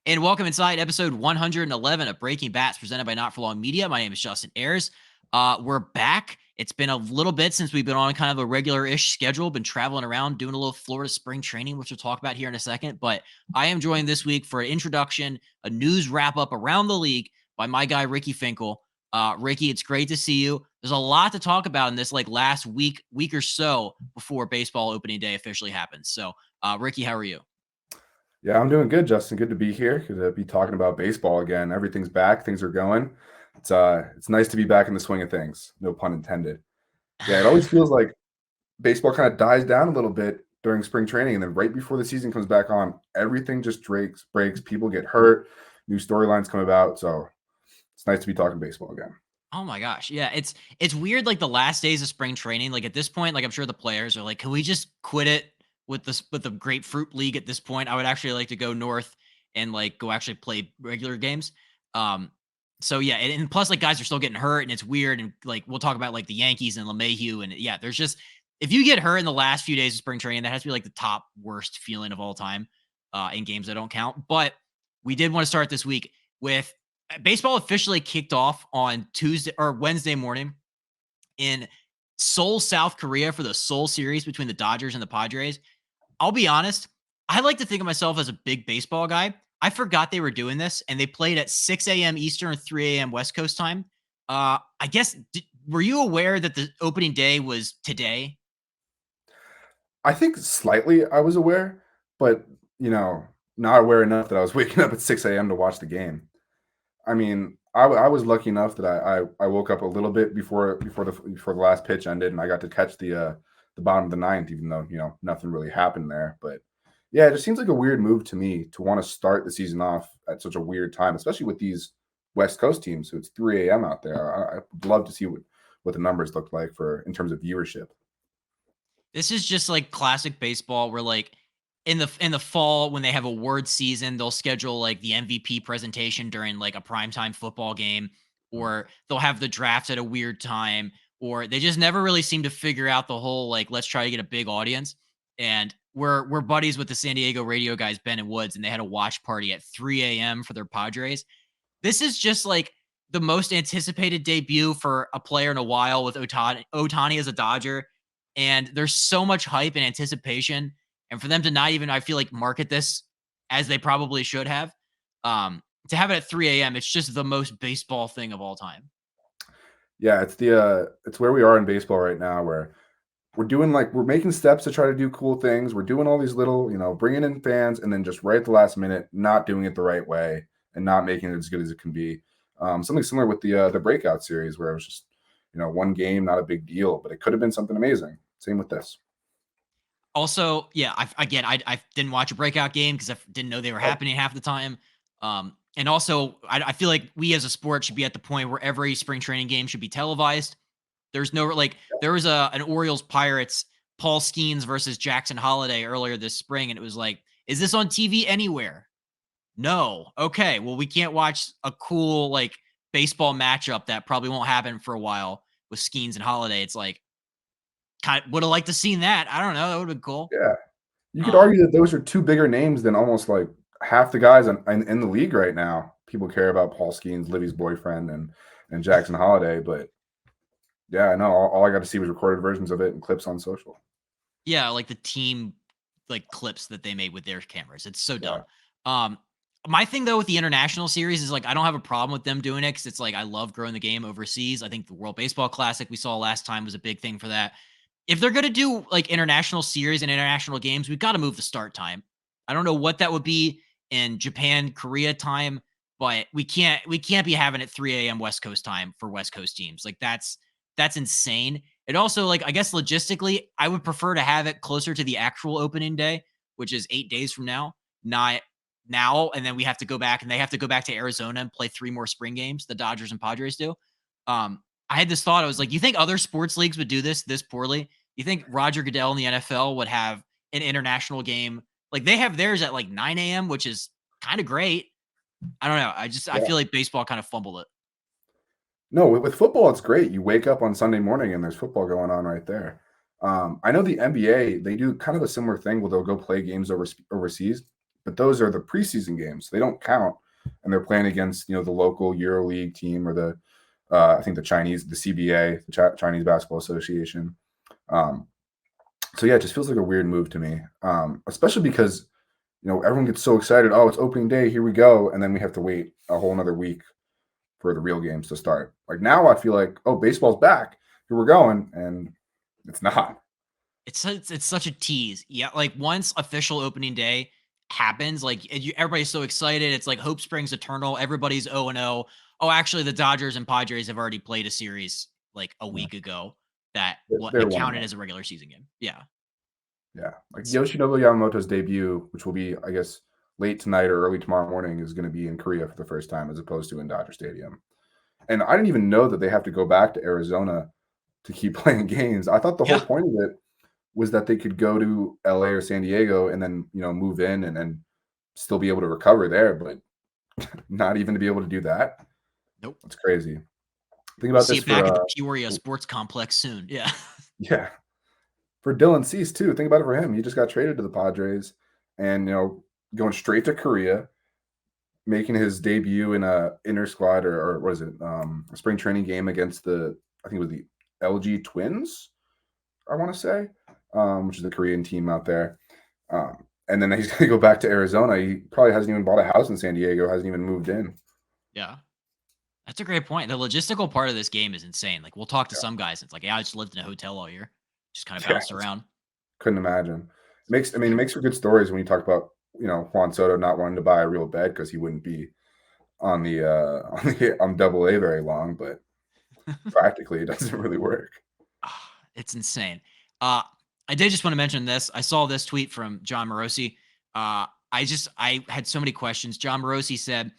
And welcome inside episode 111 of Breaking Bats presented by Not For Long Media. My name is Justin Ayers. We're back. It's been a little bit since we've been on kind of a regular-ish schedule, been traveling around, doing a little Florida spring training, which we'll talk about here in a second. But I am joined this week for an introduction, a news wrap-up around the league by my guy, Ricky Finkel. Ricky, it's great to see you. There's a lot to talk about in this last week or so before baseball opening day officially happens. So, Ricky, how are you? Yeah, I'm doing good, Justin. Good to be here. Good to be talking about baseball again. Everything's back. Things are going. It's nice to be back in the swing of things. No pun intended. Yeah, it always feels like baseball kind of dies down a little bit during spring training, and then right before the season comes back on, everything just breaks. People get hurt. New storylines come about. So it's nice to be talking baseball again. Oh my gosh. Yeah, it's weird like the last days of spring training. Like at this point, like I'm sure the players are like, "Can we just quit it with the grapefruit league at this point? I would actually like to go north and like go actually play regular games." Um so yeah, and plus like guys are still getting hurt and it's weird and like we'll talk about like the Yankees and LeMahieu and yeah, there's just if you get hurt in the last few days of spring training, that has to be like the top worst feeling of all time in games that don't count. But we did want to start this week with baseball officially kicked off on Tuesday or Wednesday morning in Seoul, South Korea for the Seoul series between the Dodgers and the Padres. I'll be honest, I like to think of myself as a big baseball guy. I forgot they were doing this and they played at 6 a.m. Eastern or 3 a.m. West Coast time. I guess, were you aware that the opening day was today? I think slightly I was aware, but not aware enough that I was waking up at 6 a.m. to watch the game. I mean, I was lucky enough that I woke up a little bit before the last pitch ended, and I got to catch the bottom of the ninth, even though nothing really happened there. But yeah, it just seems like a weird move to me to want to start the season off at such a weird time, especially with these West Coast teams. So it's 3 a.m. out there. I'd love to see what the numbers look like for in terms of viewership. This is just like classic baseball where like in the fall when they have award season, they'll schedule like the MVP presentation during like a primetime football game, or they'll have the draft at a weird time, or they just never really seem to figure out the whole like let's try to get a big audience. And we're buddies with the San Diego radio guys, Ben and Woods, and they had a watch party at 3 a.m. for their Padres. This is just like the most anticipated debut for a player in a while with Otani as a Dodger. And there's so much hype and anticipation. And for them to not even, I feel like, market this as they probably should have, to have it at 3 a.m., it's just the most baseball thing of all time. Yeah, it's where we are in baseball right now, where we're making steps to try to do cool things. We're doing all these little, bringing in fans, and then just right at the last minute, not doing it the right way and not making it as good as it can be. Something similar with the breakout series, where it was just one game, not a big deal, but it could have been something amazing. Same with this. Also, yeah, I didn't watch a breakout game because I didn't know they were Oh, happening half the time. And also, I feel like we as a sport should be at the point where every spring training game should be televised. There's no like there was an Orioles Pirates Paul Skeens versus Jackson Holiday earlier this spring, and it was like, is this on TV anywhere? No. Okay. Well, we can't watch a cool like baseball matchup that probably won't happen for a while with Skeens and Holiday. It's like kind of would have liked to seen that. I don't know. That would have been cool. yeah. You could Um, argue that those are two bigger names than almost like half the guys in the league right now. People care about Paul Skeens, Livy's boyfriend, and Jackson Holiday, but yeah, I know. All I got to see was recorded versions of it and clips on social. yeah, like the team like clips that they made with their cameras. It's so Yeah. dumb. Um, my thing though with the international series is like I don't have a problem with them doing it because it's like I love growing the game overseas. I think the World Baseball Classic we saw last time was a big thing for that. If they're gonna do like international series and international games, we've got to move the start time. I don't know what that would be in Japan, Korea time, but we can't be having it 3 a.m. West Coast time for West Coast teams. Like that's insane. It also, like, I guess logistically, I would prefer to have it closer to the actual opening day, which is 8 days from now, not now. And then we have to go back and they have to go back to Arizona and play three more spring games. The Dodgers and Padres do. I had this thought. I was like, you think other sports leagues would do this poorly? You think Roger Goodell in the NFL would have an international game? Like they have theirs at like 9 a.m., which is kind of great. I don't know. I Yeah. feel like baseball kind of fumbled it. No, with football, it's great. You wake up on Sunday morning and there's football going on right there. I know the NBA, they do kind of a similar thing where they'll go play games overseas. but those are the preseason games. They don't count, and they're playing against the local EuroLeague team or the I think the CBA, the Chinese Basketball Association. Um, so yeah, it just feels like a weird move to me, especially because everyone gets so excited. Oh, it's opening day, here we go, and then we have to wait a whole another week for the real games to start. Like now, I feel like, oh, baseball's back, here we're going, and it's not. It's such a tease. Yeah, like once official opening day happens, like everybody's so excited. It's like hope springs eternal. Everybody's 0-0. Oh, actually, the Dodgers and Padres have already played a series like a Yeah, week ago that they're that one and counted one. as a regular season game. Yeah, Yeah, like it's Yoshinobu Yamamoto's debut, which will be, I guess, late tonight or early tomorrow morning, is going to be in Korea for the first time, as opposed to in Dodger Stadium. And I didn't even know that they have to go back to Arizona to keep playing games. I thought the whole yeah. point of it was that they could go to LA or San Diego and then move in and then still be able to recover there, but not even to be able to do that. Nope. That's crazy. Think We'll about see this it back for at the Peoria Sports Complex soon. Yeah. yeah, for Dylan Cease too. Think about it for him. He just got traded to the Padres and going straight to Korea, making his debut in a inter squad or what is it? A spring training game against I think it was the LG Twins, I want to say, which is the Korean team out there. And then he's going to go back to Arizona. He probably hasn't even bought a house in San Diego, hasn't even moved in. Yeah. That's a great point. The logistical part of this game is insane. Like we'll talk to Yeah, some guys. It's like, yeah, I just lived in a hotel all year. Just kind of yeah, bounced around. couldn't imagine. It's I mean, it beautiful. makes for good stories when you talk about Juan Soto not wanting to buy a real bed because he wouldn't be on the on Double A very long, but practically it doesn't really work. It's insane. Uh, I did just want to mention this. I saw this tweet from John Morosi. I had so many questions. John Morosi said,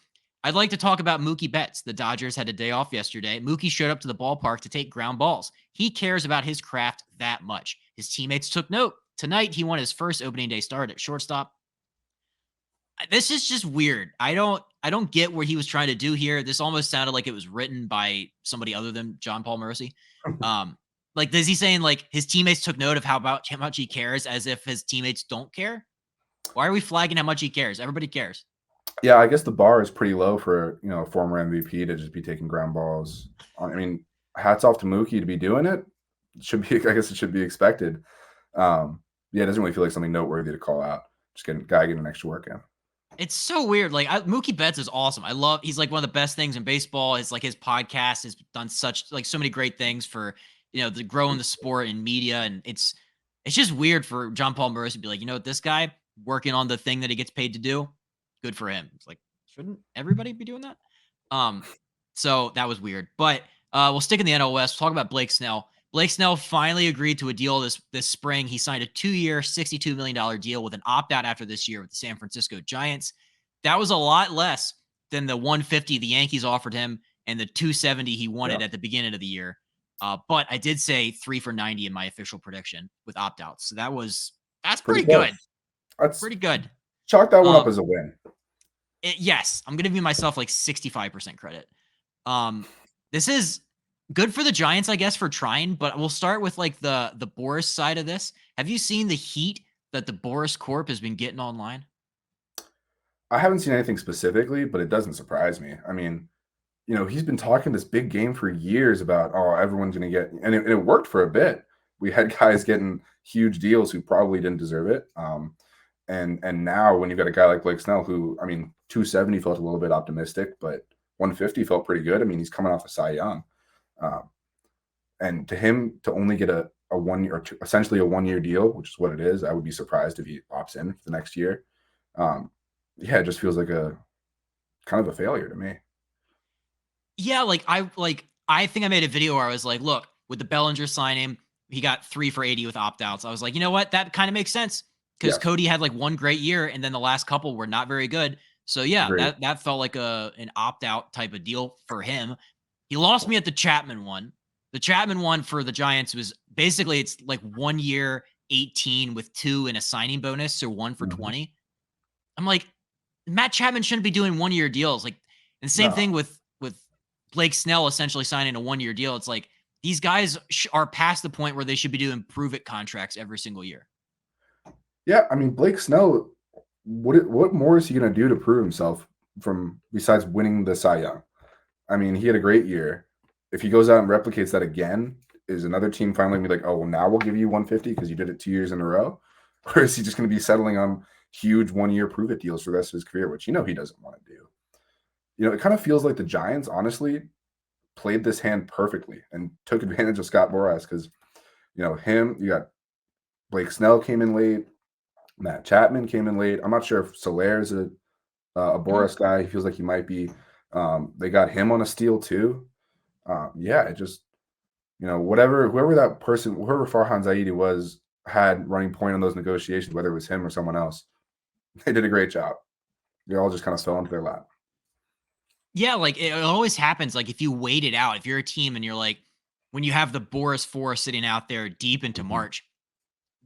I'd like to talk about Mookie Betts. The Dodgers had a day off yesterday. Mookie showed up to the ballpark to take ground balls. He cares about his craft that much. His teammates took note. Tonight, he won his first opening day start at shortstop. This is just weird. I don't get what he was trying to do here. This almost sounded like it was written by somebody other than John Paul Morosi. Um, like, is he saying like his teammates took note of how much he cares, as if his teammates don't care? Why are we flagging how much he cares? Everybody cares. Yeah, I guess the bar is pretty low for a former MVP to just be taking ground balls. I mean, hats off to Mookie to be doing it. It should be, I guess, it should be expected. Yeah, it doesn't really feel like something noteworthy to call out. Just getting an extra work in. It's so weird. Like Mookie Betts is awesome. He's like one of the best things in baseball. It's like his podcast has done such like so many great things for the growing the sport and media. And it's just weird for John Paul Murray to be like, this guy working on the thing that he gets paid to do. Good for him. It's like, shouldn't everybody be doing that? Um, so that was weird. But we'll stick in the NL West. We'll talk about Blake Snell. Blake Snell finally agreed to a deal this spring. He signed a 2-year, $62 million deal with an opt-out after this year with the San Francisco Giants. That was a lot less than the 150 the Yankees offered him and the 270 he wanted Yeah, at the beginning of the year. But I did say 3 for 90 in my official prediction with opt-outs. So that's pretty pretty good. close. Let's Pretty good. chalk that one Uh, up as a win. yes, I'm gonna give myself like 65% credit. This is good for the Giants, I guess, for trying, but we'll start with like the Boris side of this. Have you seen the heat that the Boris Corp has been getting online? I haven't seen anything specifically, but it doesn't surprise me. I mean, he's been talking this big game for years about, oh, everyone's going to get, and it worked for a bit. We had guys getting huge deals who probably didn't deserve it. And now when you've got a guy like Blake Snell, who, I mean, 270 felt a little bit optimistic, but 150 felt pretty good. I mean, he's coming off a Cy Young. Um, and to him to only get a 1 year or two, essentially a 1 year deal, which is what it is, I would be surprised if he opts in for the next year. Yeah, it just feels like a kind of a failure to me. Yeah, I think I made a video where I was like, look, with the Bellinger signing, he got 3 for 80 with opt-outs. I was like, you know what? That kind of makes sense because Yes, Cody had like one great year and then the last couple were not very good. So yeah, agreed. that felt like an opt-out type of deal for him. He lost me at the Chapman one. The Chapman one for the Giants was basically it's like 1 year 18 with 2 and a signing bonus, so 1 for Mhm. 20. I'm like, Matt Chapman shouldn't be doing 1 year deals. Like, and same No. thing with Blake Snell essentially signing a 1 year deal. It's like these guys are past the point where they should be doing prove it contracts every single year. Yeah, I mean, Blake Snell, what more is he going to do to prove himself from besides winning the Cy Young? I mean, he had a great year. If he goes out and replicates that again, is another team finally gonna be like, oh, well, now we'll give you 150 because you did it 2 years in a row? Or is he just going to be settling on huge 1 year prove it deals for the rest of his career, which he doesn't want to do? It kind of feels like the Giants, honestly, played this hand perfectly and took advantage of Scott Boras because, you got Blake Snell came in late, Matt Chapman came in late. I'm not sure if Soler is a Mhm. Boras guy. He feels like he might be. They got him on a steal too. Yeah, it just whoever that person, whoever Farhan Zaidi was, had running point on those negotiations, whether it was him or someone else. They did a great job. They all just kind of fell into their lap. Yeah, like it always happens. Like if you wait it out, if you're a team and you're like, when you have the Boris Four sitting out there deep into Mhm. March,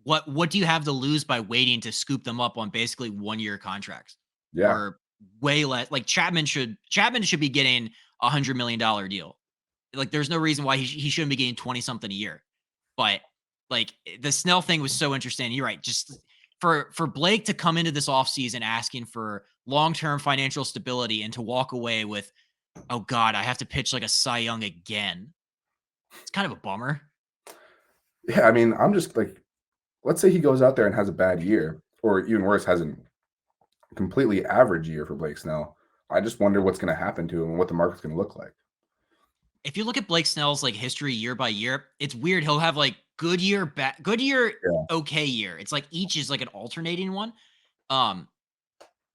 what do you have to lose by waiting to scoop them up on basically 1 year contracts Yeah, or way less? Like Chapman should be getting $100 million deal. Like there's no reason why he shouldn't be getting 20 something a year. But like the Snell thing was so interesting. You're right. Just for Blake to come into this offseason asking for long-term financial stability and to walk away with, oh God, I have to pitch like a Cy Young again. It's kind of a bummer. yeah. I mean, I'm just like, let's say he goes out there and has a bad year, or even worse, has a completely average year for Blake Snell. I just wonder what's going to happen to him and what the market's going to look like. If you look at Blake Snell's like history year by year, it's weird. He'll have like good year, bad, good year, Yeah, okay year. It's like each is like an alternating one. Um,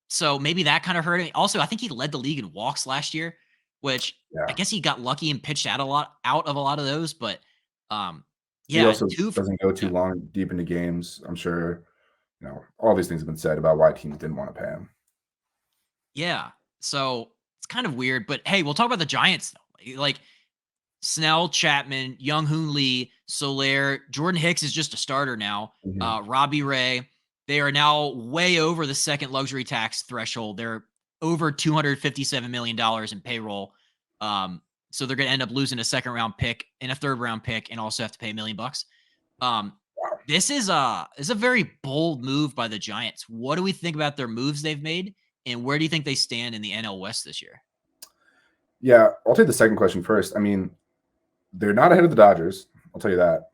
so maybe that kind of hurt him. Also, I think he led the league in walks last year, which I yeah. guess he got lucky and pitched out of a lot of those. But um, He yeah, also two for doesn't go too yeah, long deep into games. I'm sure all these things have been said about why teams didn't want to pay him. yeah. So it's kind of weird. But hey, we'll talk about the Giants though. Like Snell, Chapman, Young Hoon Lee, Soler, Jordan Hicks is just a starter now. Mhm. Robbie Ray, they are now way over the second luxury tax threshold. They're over $257 million in payroll. Um, so they're going to end up losing a second round pick and a third round pick, and also have to pay $1 million. Um, this is a very bold move by the Giants. What do we think about their moves they've made, and where do you think they stand in the NL West this year? Yeah, I'll take the second question first. I mean, they're not ahead of the Dodgers. I'll tell you that.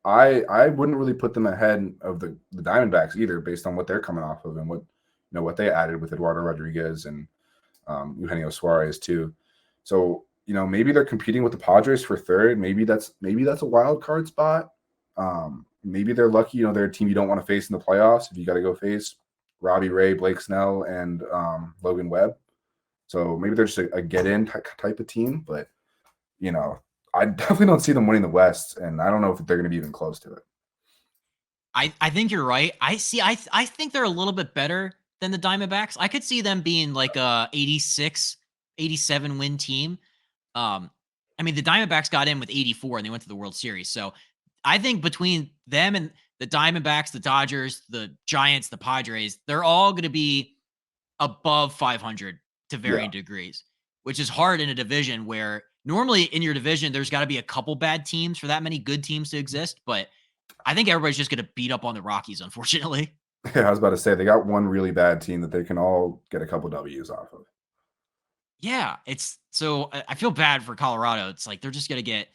I wouldn't really put them ahead of the Diamondbacks either, based on what they're coming off of and what they added with Eduardo Rodriguez and Eugenio Suarez too. So maybe they're competing with the Padres for third. Maybe that's a wild card spot. Maybe they're lucky. They're a team you don't want to face in the playoffs if you got to go face Robbie Ray, Blake Snell, and Logan Webb. So maybe they're just a get in type of team, but you know, I definitely don't see them winning the West, and I don't know if they're going to be even close to it. I think you're right. I think they're a little bit better than the Diamondbacks. I could see them being like a 86, 87 win team. Um, I mean, the Diamondbacks got in with 84 and they went to the World Series. So I think between them and the Diamondbacks, the Dodgers, the Giants, the Padres, they're all going to be above 500 to Yeah, varying degrees, which is hard in a division where normally in your division, there's got to be a couple bad teams for that many good teams to exist. But I think everybody's just going to beat up on the Rockies, unfortunately. yeah. I was about to say they got one really bad team that they can all get a couple W's off of. Yeah, it's so I feel bad for Colorado. It's like they're just going to get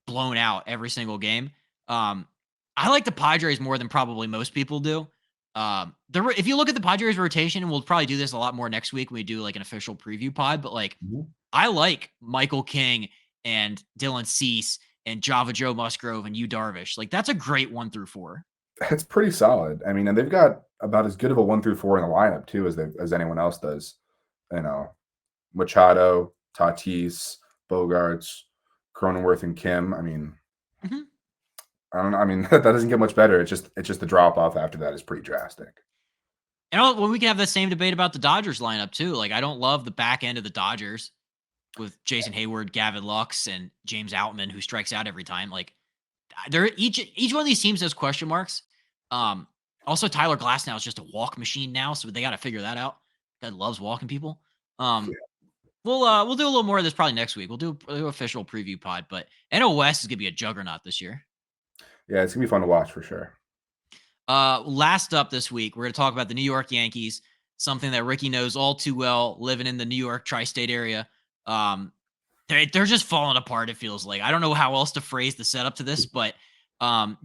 blown out every single game. Um, I like the Padres more than probably most people do. If you look at the Padres rotation, and we'll probably do this a lot more next week when we do like an official preview pod, but like Mhm. I like Michael King and Dylan Cease and Java Joe Musgrove and Yu Darvish. Like that's a great 1 through 4. It's pretty solid. I mean, and they've got about as good of a 1 through 4 in the lineup too as anyone else does. You know, Machado, Tatis, Bogarts, Cronenworth, and Kim. I mean, Mhm. I don't know. I mean, that doesn't get much better. It's just the drop off after that is pretty drastic. When we can have the same debate about the Dodgers lineup too. Like I don't love the back end of the Dodgers with Jason Hayward, Gavin Lux, and James Outman, who strikes out every time. Like they're each one of these teams has question marks. Um, Also Tyler Glass now is just a walk machine now, so they got to figure that out. God loves walking people. Um, we'll do a little more of this probably next week. We'll do official preview pod, but NL West is gonna be a juggernaut this year. Yeah, it's gonna be fun to watch for sure. Last up this week, we're going to talk about the New York Yankees, something that Ricky knows all too well, living in the New York tri-state area. Um, they're just falling apart, it feels like. I don't know how else to phrase the setup to this, but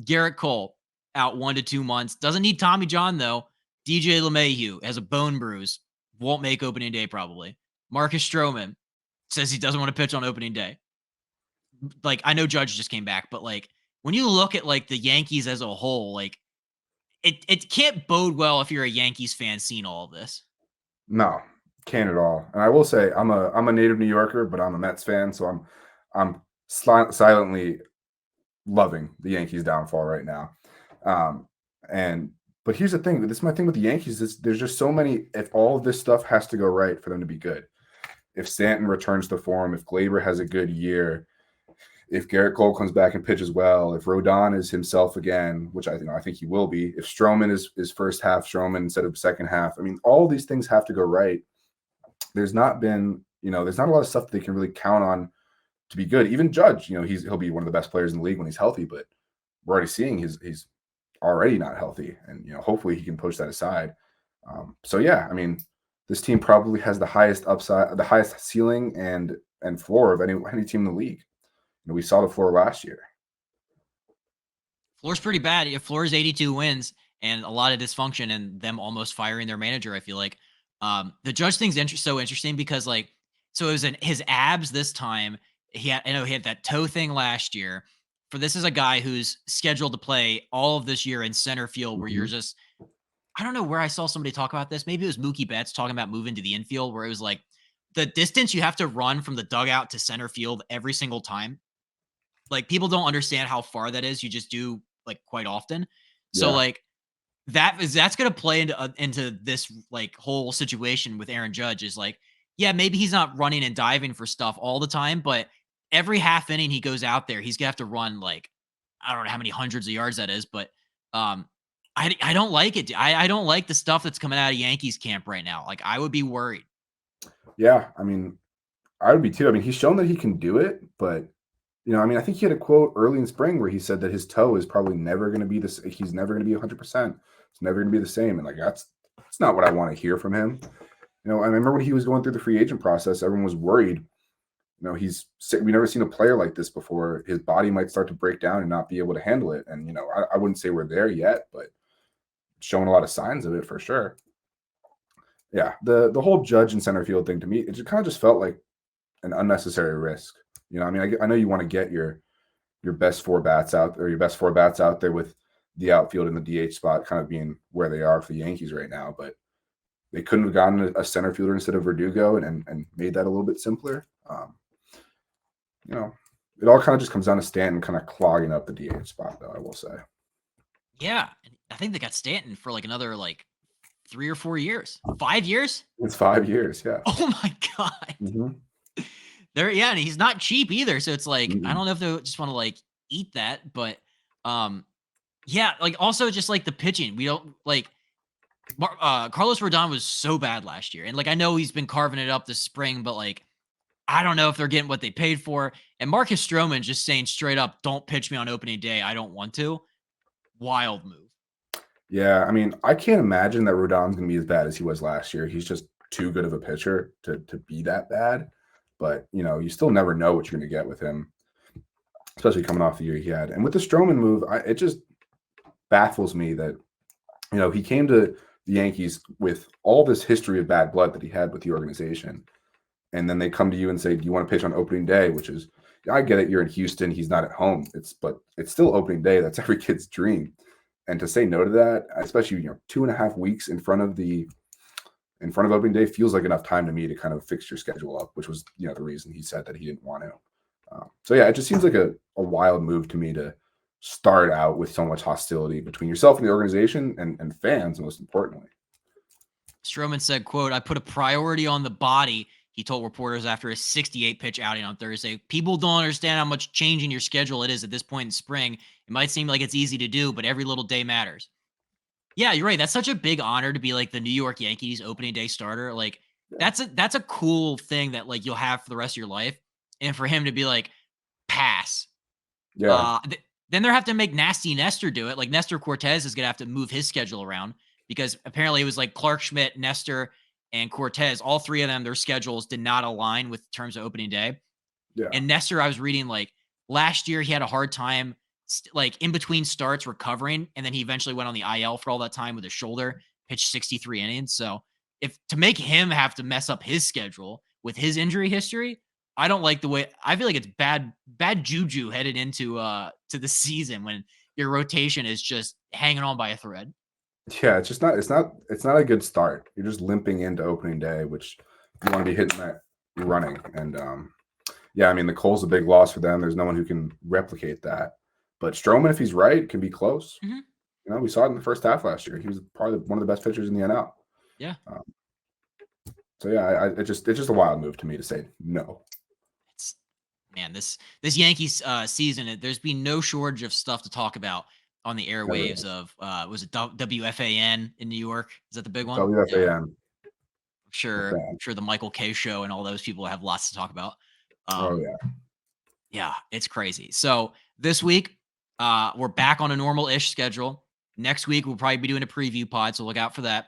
Garrett Cole out 1 to 2 months. Doesn't need Tommy John, though. DJ LeMahieu has a bone bruise. Won't make opening day, probably. Marcus Stroman says he doesn't want to pitch on opening day. Like, I know Judge just came back, but like when you look at like the Yankees as a whole, like it can't bode well if you're a Yankees fan seeing all of this. No, can't at all. And I will say I'm a native New Yorker, but I'm a Mets fan, so I'm silently loving the Yankees downfall right now. Um, and but here's the thing. This is my thing with the Yankees. Is there's just so many. If all of this stuff has to go right for them to be good. If Stanton returns to form, if Glaber has a good year, if Garrett Cole comes back and pitches well, if Rodon is himself again, which I think he will be, if Stroman is first half Stroman instead of second half, I mean, all these things have to go right. There's not a lot of stuff that they can really count on to be good. Even Judge, he'll be one of the best players in the league when he's healthy, but we're already seeing he's already not healthy, and hopefully he can push that aside. So yeah, I mean, this team probably has the highest upside, the highest ceiling and floor of any team in the league. We saw the floor last year. Floor's pretty bad. If Floor's 82 wins and a lot of dysfunction and them almost firing their manager, I feel like the Judge thing's so interesting because so it was his abs this time. I know he had that toe thing last year. For this is a guy who's scheduled to play all of this year in center field, where you're just, I don't know where I saw somebody talk about this. Maybe it was Mookie Betts talking about moving to the infield, where it was like the distance you have to run from the dugout to center field every single time. Like, people don't understand how far that is. You just do, like, quite often. So, Yeah. like, that's gonna play into this, like, whole situation with Aaron Judge is, like, yeah, maybe he's not running and diving for stuff all the time, but every half inning he goes out there, he's gonna have to run, like, I don't know how many hundreds of yards that is, but, I don't like it. I don't like the stuff that's coming out of Yankees camp right now. Like, I would be worried. Yeah, I mean, I would be too. I mean, he's shown that he can do it, but I mean, I think he had a quote early in spring where he said that his toe is probably never going to be this. He's never going to be 100%. It's never going to be the same. And like, that's not what I want to hear from him. I remember when he was going through the free agent process, everyone was worried. He's sick. We never seen a player like this before. His body might start to break down and not be able to handle it. And, I wouldn't say we're there yet, but showing a lot of signs of it for sure. Yeah. The whole Judge and center field thing to me, it just kind of just felt like an unnecessary risk. I mean, I know you want to get your best four bats out, or your best four bats out there with the outfield and the DH spot kind of being where they are for the Yankees right now, but they couldn't have gotten a center fielder instead of Verdugo and made that a little bit simpler. It all kind of just comes down to Stanton kind of clogging up the DH spot, though, I will say. Yeah, I think they got Stanton for, like, another, like, 3 or 4 years. 5 years? It's 5 years, yeah. Oh my god. Mhm. Yeah, and he's not cheap either, so it's like, I Mhm. don't know if they just wanna, like, eat that, but, yeah, like, also just, like, the pitching, we don't like, Carlos Rodon was so bad last year, and, like, I know he's been carving it up this spring, but, like, I don't know if they're getting what they paid for, and Marcus Stroman just saying straight up, "Don't pitch me on opening day, I don't want to." Wild move. Yeah, I mean, I can't imagine that Rodon's gonna be as bad as he was last year. He's just too good of a pitcher to be that bad. But, you still never know what you're gonna get with him, especially coming off the year he had. And with the Stroman move, it just baffles me that, he came to the Yankees with all this history of bad blood that he had with the organization. And then they come to you and say, "Do you want to pitch on opening day?" Which is, I get it, you're in Houston, he's not at home. But it's still opening day. That's every kid's dream. And to say no to that, especially 2.5 weeks in front of opening day, feels like enough time to me to kind of fix your schedule up, which was the reason he said that he didn't want to. So yeah, it just seems like a wild move to me to start out with so much hostility between yourself and the organization and fans, most importantly. Stroman said, quote, "I put a priority on the body," he told reporters after his 68 pitch outing on Thursday. "People don't understand how much changing your schedule it is at this point in spring. It might seem like it's easy to do, but every little day matters." Yeah, you're right. That's such a big honor to be like the New York Yankees opening day starter. Like, Yeah. that's a cool thing that, like, you'll have for the rest of your life. And for him to be like, pass. Yeah. then they're have to make Nasty Nestor do it. Like Nestor Cortez is going to have to move his schedule around because apparently it was like Clark Schmidt, Nestor, and Cortez. All three of them, their schedules did not align with terms of opening day. Yeah. And Nestor, I was reading like last year, he had a hard time like in between starts recovering. And then he eventually went on the IL for all that time with his shoulder, pitched 63 innings. So if to make him have to mess up his schedule with his injury history, I don't like the way I feel like it's bad juju headed into to the season when your rotation is just hanging on by a thread. Yeah, it's not a good start. You're just limping into opening day, which you want to be hitting that running. And yeah, I mean the Cole's a big loss for them. There's no one who can replicate that. But Stroman, if he's right, can be close. Mm-hmm. You know, we saw it in the first half last year. He was probably one of the best pitchers in the NL. Yeah. So yeah, it's just a wild move to me to say no. It's man, this Yankees season, there's been no shortage of stuff to talk about on the airwaves of was it WFAN in New York? Is that the big one? WFAN. Yeah. I'm sure the Michael K show and all those people have lots to talk about. Oh yeah. Yeah, it's crazy. So this week, we're back on a normal-ish schedule. Next week, we'll probably be doing a preview pod, so look out for that.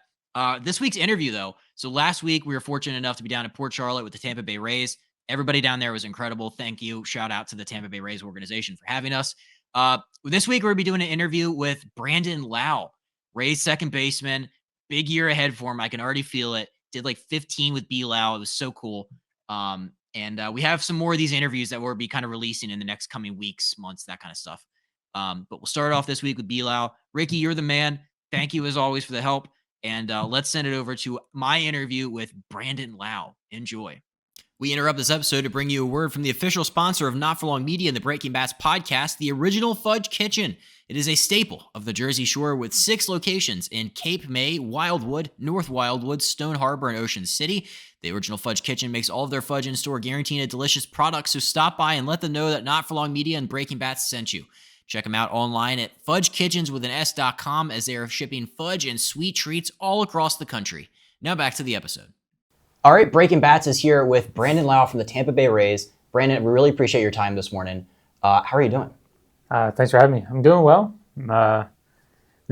This week's interview, though. So last week, we were fortunate enough to be down in Port Charlotte with the Tampa Bay Rays. Everybody down there was incredible. Thank you. Shout out to the Tampa Bay Rays organization for having us. This week, we're going to be doing an interview with Brandon Lowe, Rays second baseman. Big year ahead for him. I can already feel it. Did like 15 with B. Lowe. It was so cool. And we have some more of these interviews that we'll be kind of releasing in the next coming weeks, months, that kind of stuff. But we'll start off this week with Bilal. Ricky, you're the man. Thank you as always for the help. And let's send it over to my interview with Brandon Lowe. Enjoy. We interrupt this episode to bring you a word from the official sponsor of Not For Long Media and the Breaking Bats podcast, the original Fudge Kitchen. It is a staple of the Jersey Shore with 6 locations in Cape May, Wildwood, North Wildwood, Stone Harbor, and Ocean City. The original Fudge Kitchen makes all of their fudge in store, guaranteeing a delicious product, so stop by and let them know that Not For Long Media and Breaking Bats sent you. Check them out online at fudgekitchens.com as they are shipping fudge and sweet treats all across the country. Now back to the episode. All right, Breaking Bats is here with Brandon Lowe from the Tampa Bay Rays. Brandon, we really appreciate your time this morning. How are you doing? Thanks for having me. I'm doing well. I'm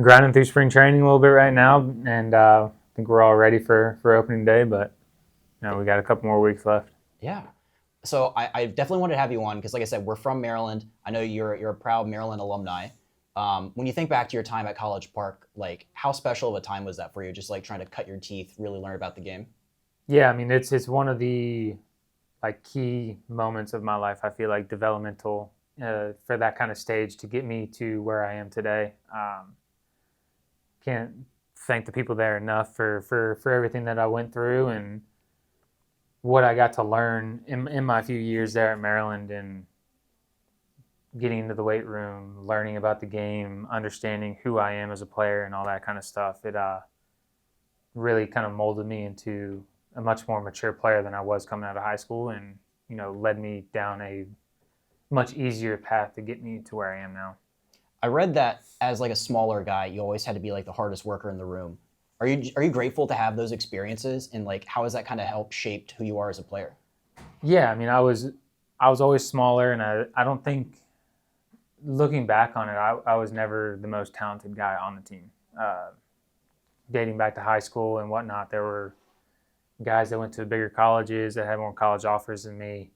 grinding through spring training a little bit right now, and I think we're all ready for opening day, but we got a couple more weeks left. Yeah. So I definitely wanted to have you on because, like I said, we're from Maryland. I know you're a proud Maryland alumni. When you think back to your time at College Park, like how special of a time was that for you? Just like trying to cut your teeth, really learn about the game. Yeah, I mean it's one of the key moments of my life. I feel like developmental for that kind of stage to get me to where I am today. Can't thank the people there enough for everything that I went through and what I got to learn in my few years there at Maryland and getting into the weight room, learning about the game, understanding who I am as a player and all that kind of stuff. It really kind of molded me into a much more mature player than I was coming out of high school and, led me down a much easier path to get me to where I am now. I read that as like a smaller guy, you always had to be like the hardest worker in the room. Are you grateful to have those experiences and like how has that kind of helped shaped who you are as a player? Yeah, I mean, I was always smaller, and I don't think, looking back on it, I was never the most talented guy on the team. Dating back to high school and whatnot, there were guys that went to bigger colleges that had more college offers than me,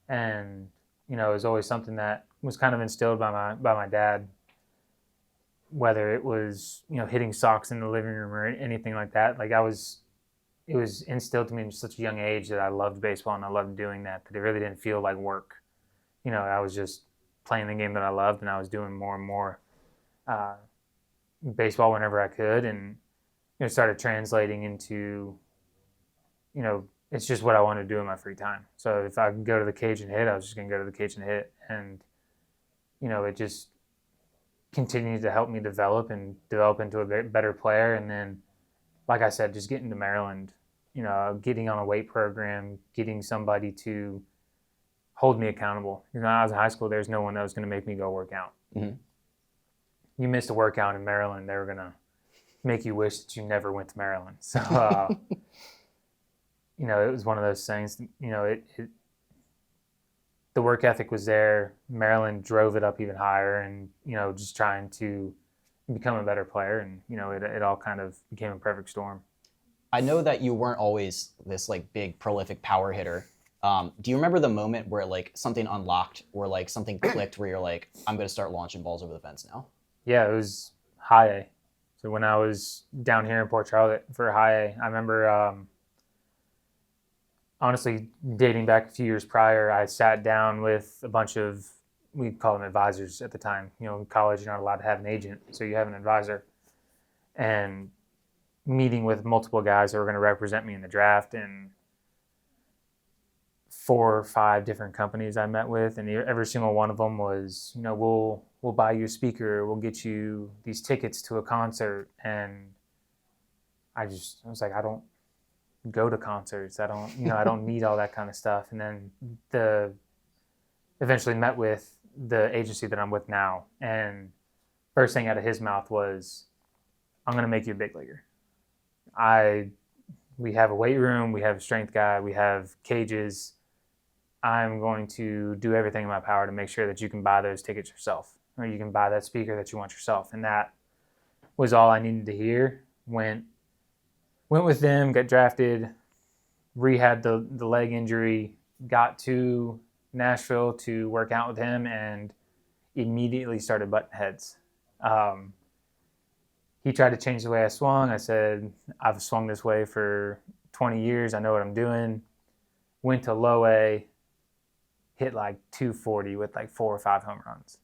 and it was always something that was kind of instilled by my dad. Whether it was hitting socks in the living room or anything like that, it was instilled to me at such a young age that I loved baseball and I loved doing that it really didn't feel like work. I was just playing the game that I loved and I was doing more and more baseball whenever I could, and started translating into it's just what I wanted to do in my free time. So if I could go to the cage and hit, I was just going to go to the cage and hit, and it just continued to help me develop into a better player. And then, like I said, just getting to Maryland, getting on a weight program, getting somebody to hold me accountable. I was in high school, there's no one that was going to make me go work out. Mm-hmm. You missed a workout in Maryland, they were going to make you wish that you never went to Maryland. So, it was one of those things, the the work ethic was there. Maryland drove it up even higher, and just trying to become a better player, and it all kind of became a perfect storm. I know that you weren't always this like big prolific power hitter. Do you remember the moment where like something unlocked or like something clicked where you're like, I'm going to start launching balls over the fence now? Yeah, it was high A. So when I was down here in Port Charlotte for high A, I remember honestly dating back a few years prior, I sat down with a bunch of, we call them advisors at the time. In college, you're not allowed to have an agent, so you have an advisor. And meeting with multiple guys that were going to represent me in the draft, and 4 or 5 different companies I met with, and every single one of them was, we'll buy you a speaker, we'll get you these tickets to a concert. And I was like, I don't go to concerts. I don't need all that kind of stuff. And then eventually met with the agency that I'm with now, and first thing out of his mouth was, I'm going to make you a big leaguer. We have a weight room, we have a strength guy, we have cages. I'm going to do everything in my power to make sure that you can buy those tickets yourself, or you can buy that speaker that you want yourself. And that was all I needed to hear. Went with them, got drafted, rehabbed the leg injury, got to Nashville to work out with him, and immediately started butting heads. He tried to change the way I swung. I said, I've swung this way for 20 years. I know what I'm doing. Went to low A, hit like 240 with like 4 or 5 home runs.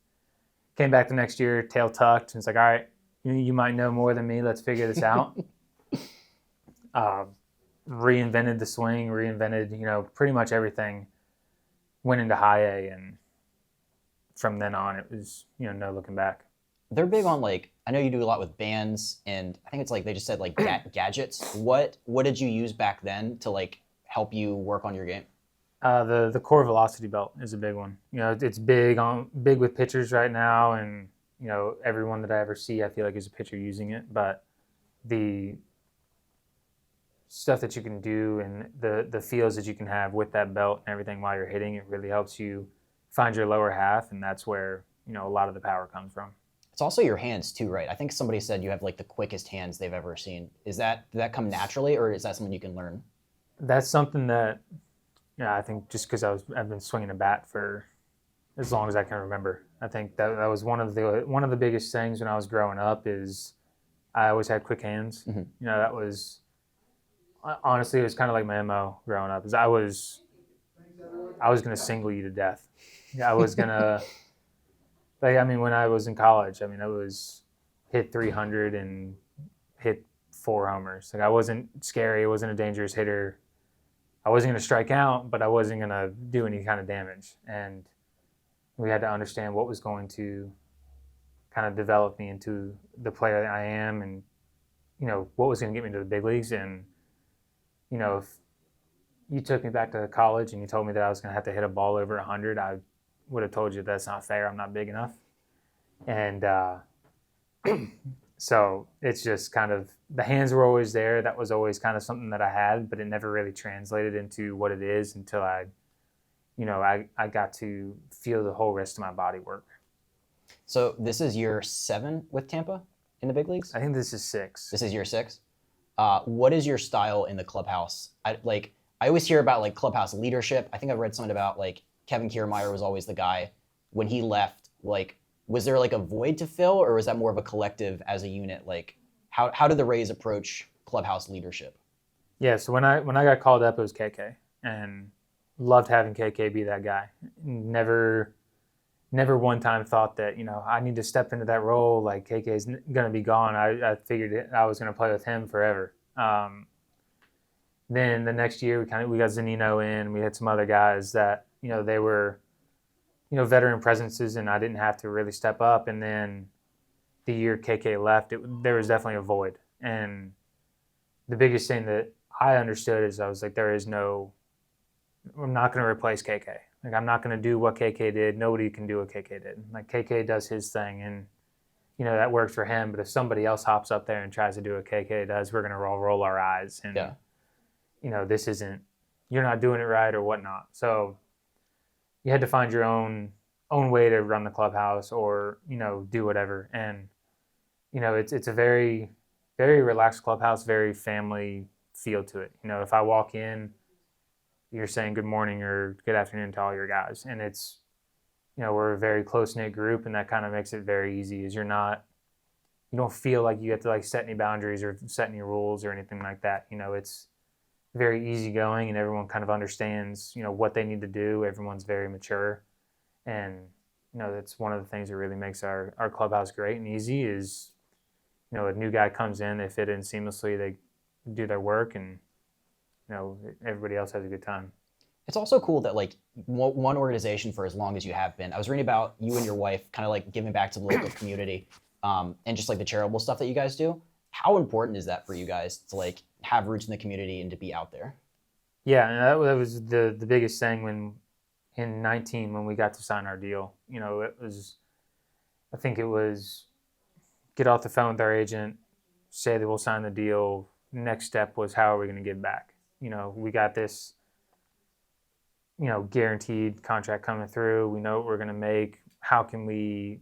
Came back the next year, tail tucked, and it's like, all right, you might know more than me. Let's figure this out. Reinvented the swing, reinvented, pretty much everything. Went into high A, and from then on, it was, no looking back. They're big on like, I know you do a lot with bands, and I think it's like they just said like gadgets. What did you use back then to like help you work on your game? The core velocity belt is a big one. It's big with pitchers right now, and everyone that I ever see, I feel like is a pitcher using it. But the stuff that you can do and the feels that you can have with that belt and everything while you're hitting, it really helps you find your lower half, and that's where a lot of the power comes from. It's also your hands too, right? I think somebody said you have like the quickest hands they've ever seen. Did that come naturally, or is that something you can learn? That's something that, I think just because I've been swinging a bat for as long as I can remember. I think that was one of the biggest things when I was growing up is I always had quick hands. Mm-hmm. That was honestly, it was kind of like my MO growing up. Is I was going to single you to death. I was going to. When I was in college, it was hit 300 and hit 4 homers. I wasn't scary. I wasn't a dangerous hitter. I wasn't going to strike out, but I wasn't going to do any kind of damage. And we had to understand what was going to kind of develop me into the player that I am, and, what was going to get me to the big leagues. And, if you took me back to college and you told me that I was going to have to hit a ball over 100, I would have told you that's not fair. I'm not big enough. And so it's just kind of, the hands were always there. That was always kind of something that I had, but it never really translated into what it is until I got to feel the whole rest of my body work. So this is year 7 with Tampa in the big leagues? I think this is 6. This is year 6? What is your style in the clubhouse? I always hear about like clubhouse leadership. I think I've read something about like Kevin Kiermaier was always the guy. When he left, like, was there like a void to fill, or was that more of a collective as a unit? Like, how did the Rays approach clubhouse leadership? Yeah, so when I got called up, it was KK, and loved having KK be that guy. Never one time thought that I need to step into that role. Like KK's gonna be gone. I figured I was gonna play with him forever. Then the next year we got Zunino in. We had some other guys that they were veteran presences, and I didn't have to really step up. And then the year KK left, there was definitely a void. And the biggest thing that I understood is I was like, I'm not going to replace KK. Like, I'm not going to do what KK did. Nobody can do what KK did. Like, KK does his thing, and that works for him. But if somebody else hops up there and tries to do what KK does, we're going to roll our eyes. And this isn't, you're not doing it right or whatnot. So you had to find your own way to run the clubhouse or do whatever. And it's a very very relaxed clubhouse, very family feel to it. If I walk in, you're saying good morning or good afternoon to all your guys, and it's we're a very close knit group, and that kind of makes it very easy. Is you don't feel like you have to like set any boundaries or set any rules or anything like that. It's very easygoing, and everyone kind of understands what they need to do. Everyone's very mature, and that's one of the things that really makes our clubhouse great and easy. Is a new guy comes in, they fit in seamlessly, they do their work, and everybody else has a good time. It's also cool that like one organization for as long as you have been. I was reading about you and your wife kind of like giving back to the local community, and just like the charitable stuff that you guys do. How important is that for you guys to like have roots in the community and to be out there? Yeah, and that was the biggest thing when in 19 when we got to sign our deal. I think it was get off the phone with our agent, say that we'll sign the deal. Next step was how are we going to give back? We got this guaranteed contract coming through. We know what we're going to make. How can we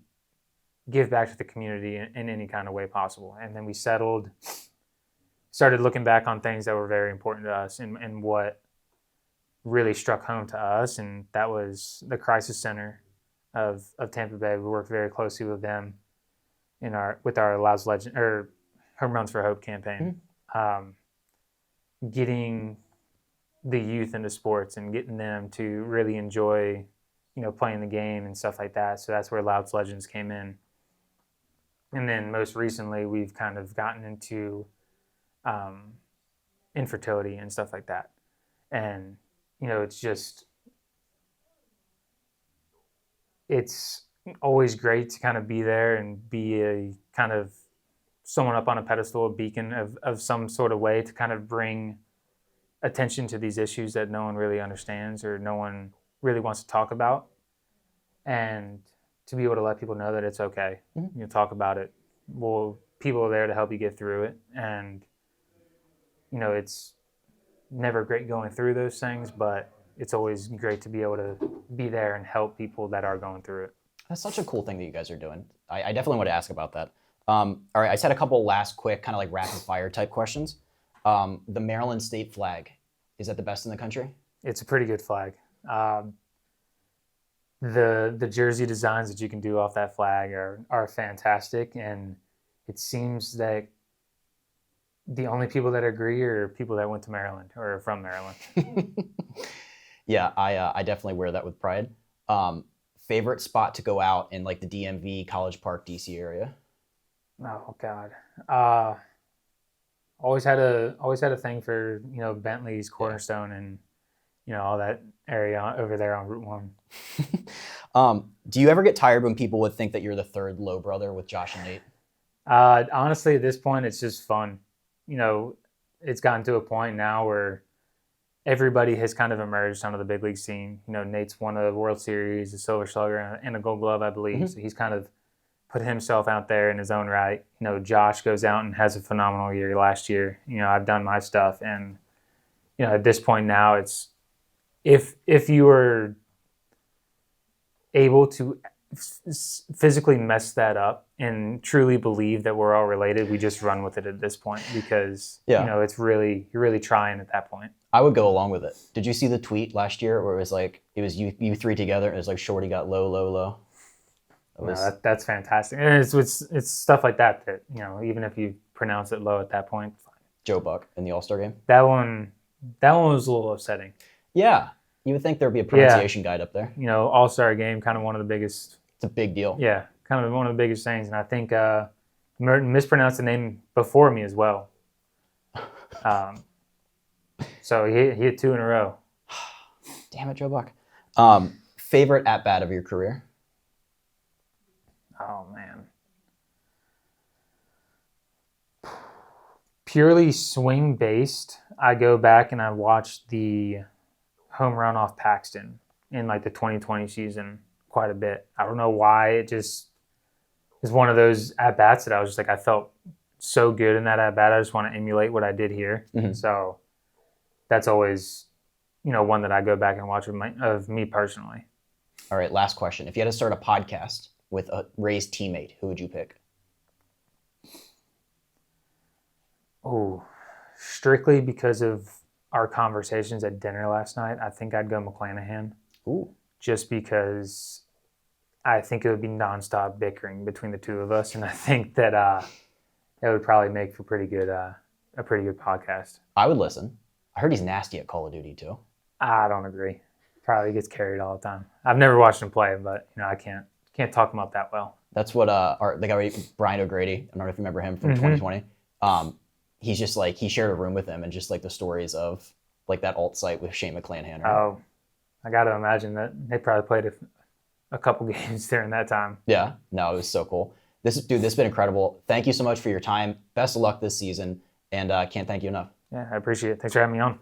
give back to the community in any kind of way possible? And then we started looking back on things that were very important to us and what really struck home to us. And that was the crisis center of Tampa Bay. We worked very closely with them with our Louds Legend or Home Runs for Hope campaign. Getting the youth into sports and getting them to really enjoy, playing the game and stuff like that. So that's where Louds Legends came in. And then most recently, we've kind of gotten into infertility and stuff like that. And, it's always great to kind of be there and be a kind of someone up on a pedestal, a beacon of some sort of way to kind of bring attention to these issues that no one really understands or no one really wants to talk about, and to be able to let people know that it's okay. Mm-hmm. Talk about it. Well, people are there to help you get through it, and it's never great going through those things, but it's always great to be able to be there and help people that are going through it. That's such a cool thing that you guys are doing. I definitely want to ask about that. All right, I just had a couple last quick kind of like rapid fire type questions. The Maryland state flag, is that the best in the country? It's a pretty good flag. The jersey designs that you can do off that flag are fantastic, and it seems that the only people that agree are people that went to Maryland or are from Maryland. Yeah, I definitely wear that with pride. Favorite spot to go out in like the DMV, College Park, DC area? Oh God. Always had a thing for Bentley's Cornerstone and all that area over there on Route 1. Do you ever get tired when people would think that you're the third Lowe brother with Josh and Nate? Honestly, at this point, it's just fun. It's gotten to a point now where everybody has kind of emerged onto the big league scene. Nate's won a World Series, a Silver Slugger, and a Gold Glove, I believe. Mm-hmm. So he's kind of put himself out there in his own right. Josh goes out and has a phenomenal year last year. I've done my stuff, and at this point now, it's if you were able to physically mess that up and truly believe that we're all related, we just run with it at this point because it's you're really trying at that point. I would go along with it. Did you see the tweet last year where it was you three together? It was like Shorty got low. That's fantastic, and it's stuff like that even if you pronounce it low at that point, fine. Joe Buck in the All-Star game. That one was a little upsetting. Yeah, you would think there'd be a pronunciation guide up there. All-Star game, kind of one of the biggest. It's a big deal. Yeah, kind of one of the biggest things, and I think Merton mispronounced the name before me as well. So he hit 2 in a row. Damn it, Joe Buck. Favorite at-bat of your career? Oh, man. Purely swing-based, I go back and I watched the home run off Paxton in like the 2020 season quite a bit. I don't know why. It just is one of those at-bats that I was just like, I felt so good in that at-bat. I just want to emulate what I did here. Mm-hmm. So that's always, one that I go back and watch of me personally. All right, last question. If you had to start a podcast with a Rays teammate, who would you pick? Oh, strictly because of our conversations at dinner last night, I think I'd go McClanahan. Ooh. Just because I think it would be nonstop bickering between the two of us, and I think that it would probably make for a pretty good podcast. I would listen. I heard he's nasty at Call of Duty too. I don't agree. Probably gets carried all the time. I've never watched him play, but I can't talk him up that well. That's what the guy Brian O'Grady. I don't know if you remember him from 2020. He's just like he shared a room with him, and just like the stories of like that alt site with Shane McClanahan. Right? Oh, I got to imagine that they probably played a couple games during that time. Yeah, no, it was so cool. This has been incredible. Thank you so much for your time. Best of luck this season, and can't thank you enough. Yeah, I appreciate it. Thanks for having me on.